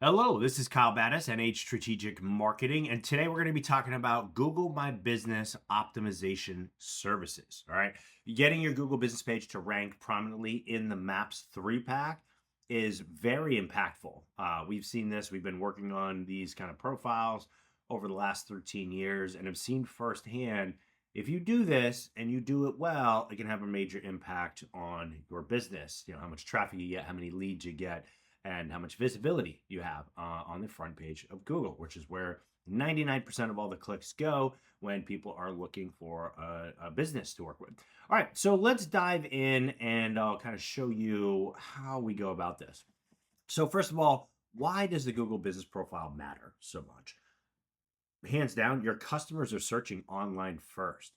Hello, this is Kyle Battis, NH Strategic Marketing, and today we're going to be talking about Google My Business optimization services. All right, getting your Google business page to rank prominently in the Maps 3-pack is very impactful. We've seen this, we've been working on these kind of profiles over the last 13 years and have seen firsthand if you do this and you do it well, it can have a major impact on your business. You know, how much traffic you get, how many leads you get, and how much visibility you have on the front page of Google, which is where 99% of all the clicks go when people are looking for a business to work with. All right, so let's dive in and I'll kind of show you how we go about this. So, first of all, why does the Google business profile matter so much? Hands down, your customers are searching online first.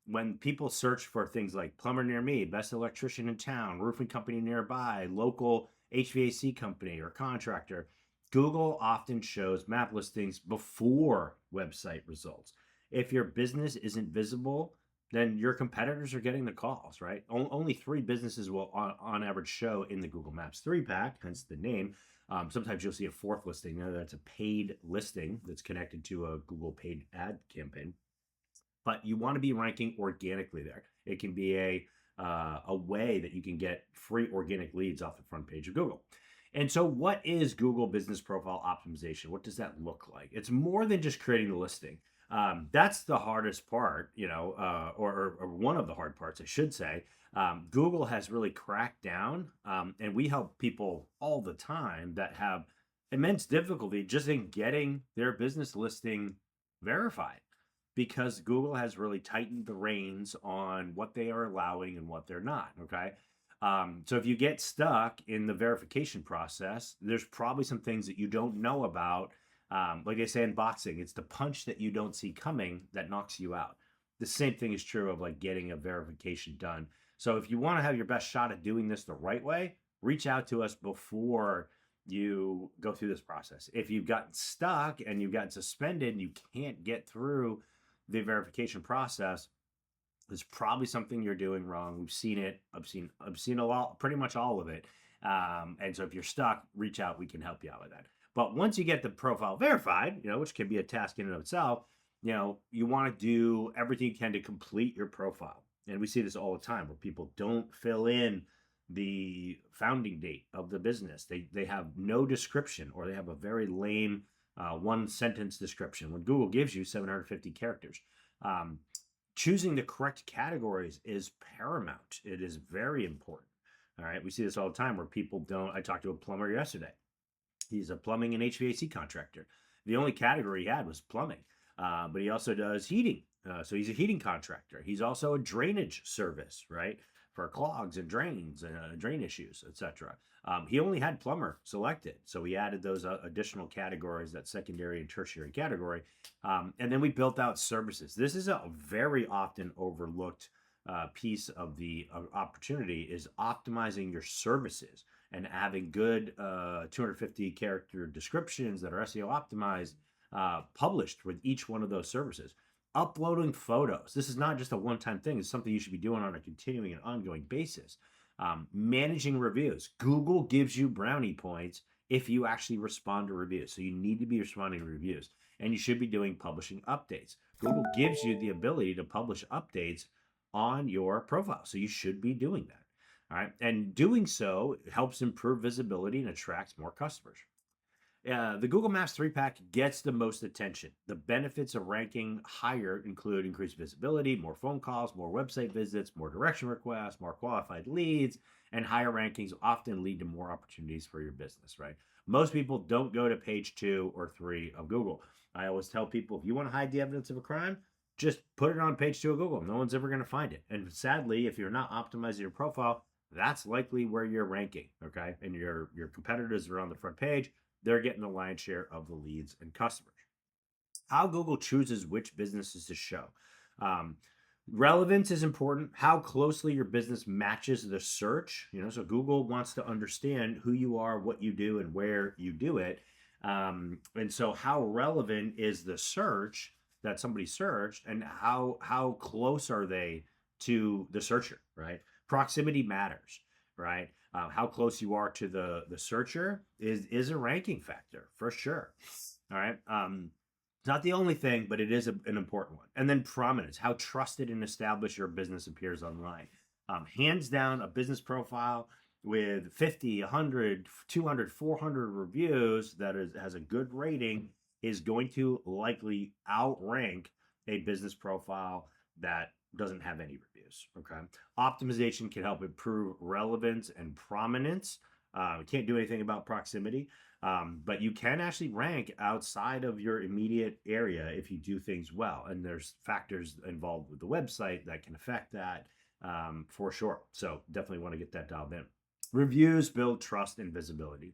When people search for things like plumber near me, best electrician in town, roofing company nearby, local HVAC company or contractor, Google often shows map listings before website results. If your business isn't visible, then your competitors are getting the calls, right? Only three businesses will, on average, show in the Google Maps 3-pack, hence the name. Sometimes you'll see a fourth listing. Now that's a paid listing that's connected to a Google paid ad campaign. But you want to be ranking organically there. It can be a way that you can get free organic leads off the front page of Google. And so, what is Google Business Profile Optimization? What does that look like? It's more than just creating the listing. That's the hardest part, or one of the hard parts, I should say. Google has really cracked down, and we help people all the time that have immense difficulty just in getting their business listing verified because Google has really tightened the reins on what they are allowing and what they're not. Okay. So if you get stuck in the verification process, there's probably some things that you don't know about. Like they say in boxing, it's the punch that you don't see coming that knocks you out. The same thing is true of like getting a verification done. So if you want to have your best shot at doing this the right way, reach out to us before you go through this process. If you've gotten stuck and you've gotten suspended and you can't get through the verification process, there's probably something you're doing wrong. We've seen it. I've seen a lot, pretty much all of it. And so if you're stuck, reach out. We can help you out with that. But once you get the profile verified, which can be a task in and of itself, you want to do everything you can to complete your profile. And we see this all the time where people don't fill in the founding date of the business. They have no description, or they have a very lame one sentence description when Google gives you 750 characters. Choosing the correct categories is paramount. It is very important. All right. We see this all the time where people don't. I talked to a plumber yesterday. He's a plumbing and HVAC contractor. The only category he had was plumbing, but he also does heating. So he's a heating contractor. He's also a drainage service, right? For clogs and drains and drain issues, etc. He only had plumber selected, so we added those additional categories, that secondary and tertiary category, and then we built out services. This is a very often overlooked piece of the opportunity, is optimizing your services and having good 250 character descriptions that are SEO optimized, published with each one of those services. Uploading photos. This is not just a one-time thing. It's something you should be doing on a continuing and ongoing basis. Managing reviews. Google gives you brownie points if you actually respond to reviews. So you need to be responding to reviews. And you should be doing publishing updates. Google gives you the ability to publish updates on your profile. So you should be doing that. All right. And doing so helps improve visibility and attracts more customers. The Google Maps 3-pack gets the most attention. The benefits of ranking higher include increased visibility, more phone calls, more website visits, more direction requests, more qualified leads, and higher rankings often lead to more opportunities for your business, right? Most people don't go to page 2 or 3 of Google. I always tell people, if you want to hide the evidence of a crime, just put it on page 2 of Google. No one's ever going to find it. And sadly, if you're not optimizing your profile, that's likely where you're ranking, okay? And your competitors are on the front page. They're getting the lion's share of the leads and customers. How Google chooses which businesses to show. Relevance is important. How closely your business matches the search. So Google wants to understand who you are, what you do, and where you do it. And so how relevant is the search that somebody searched, and how close are they to the searcher, right? Proximity matters, right? How close you are to the searcher is a ranking factor for sure. All right. It's not the only thing, but it is an important one. And then prominence, how trusted and established your business appears online. Hands down, a business profile with 50, 100, 200, 400 reviews has a good rating is going to likely outrank a business profile that doesn't have any reviews. Okay. Optimization can help improve relevance and prominence. We can't do anything about proximity, but you can actually rank outside of your immediate area if you do things well. And there's factors involved with the website that can affect that for sure. So definitely want to get that dialed in. Reviews build trust and visibility.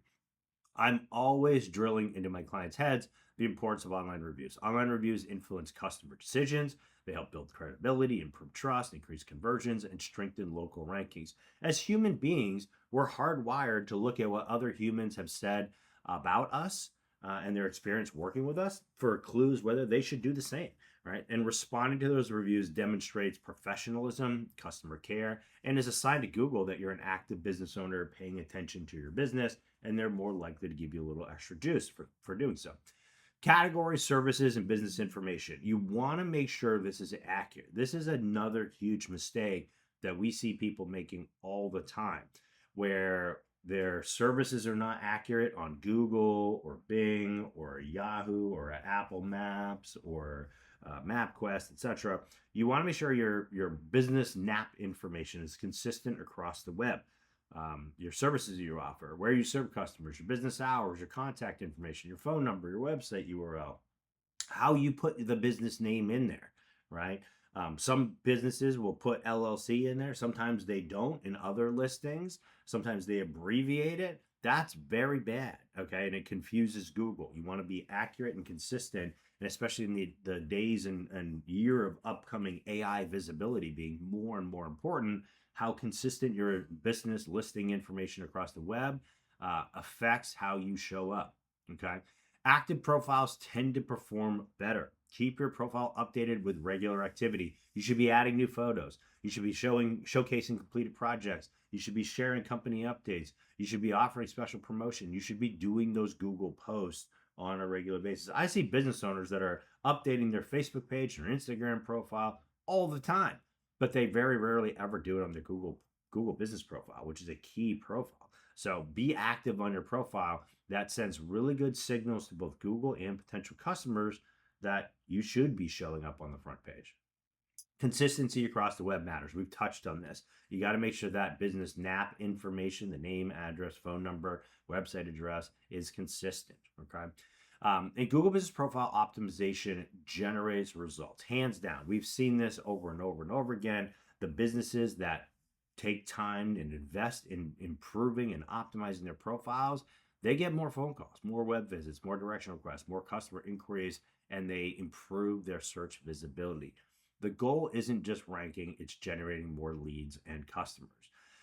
I'm always drilling into my clients' heads the importance of online reviews. Online reviews influence customer decisions. They help build credibility, improve trust, increase conversions, and strengthen local rankings. As human beings, we're hardwired to look at what other humans have said about us and their experience working with us for clues whether they should do the same, right? And responding to those reviews demonstrates professionalism, customer care, and is a sign to Google that you're an active business owner paying attention to your business, and they're more likely to give you a little extra juice for doing so. Category, services, and business information. You want to make sure this is accurate. This is another huge mistake that we see people making all the time, where their services are not accurate on Google or Bing or Yahoo or Apple Maps or MapQuest, etc. You want to make sure your business NAP information is consistent across the web. Your services you offer, where you serve customers, your business hours, your contact information, your phone number, your website URL, how you put the business name in there, right? Some businesses will put LLC in there. Sometimes they don't in other listings. Sometimes they abbreviate it. That's very bad, okay? And it confuses Google. You want to be accurate and consistent, and especially in the days and year of upcoming AI visibility being more and more important, how consistent your business listing information across the web affects how you show up, okay? Active profiles tend to perform better. Keep your profile updated with regular activity. You should be adding new photos. You should be showcasing completed projects. You should be sharing company updates. You should be offering special promotion. You should be doing those Google posts on a regular basis. I see business owners that are updating their Facebook page or Instagram profile all the time, but they very rarely ever do it on their Google business profile, which is a key profile. So be active on your profile. That sends really good signals to both Google and potential customers that you should be showing up on the front page. Consistency across the web matters. We've touched on this. You got to make sure that business NAP information, the name, address, phone number, website address, is consistent. Okay. And Google Business Profile Optimization generates results, hands down. We've seen this over and over and over again. The businesses that take time and invest in improving and optimizing their profiles, they get more phone calls, more web visits, more direction requests, more customer inquiries, and they improve their search visibility. The goal isn't just ranking, it's generating more leads and customers.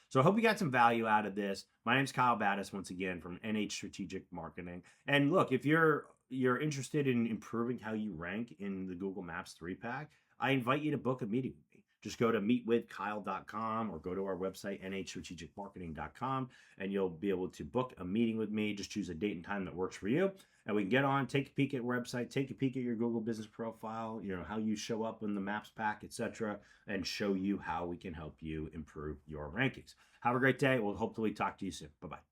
So I hope you got some value out of this. My name is Kyle Battis, once again, from NH Strategic Marketing. And look, if you're interested in improving how you rank in the Google Maps 3-pack, I invite you to book a meeting with me. Just go to meetwithkyle.com or go to our website, nhstrategicmarketing.com, and you'll be able to book a meeting with me. Just choose a date and time that works for you. And we can get on, take a peek at our website, take a peek at your Google business profile, how you show up in the Maps pack, etc., and show you how we can help you improve your rankings. Have a great day. We'll hopefully talk to you soon. Bye-bye.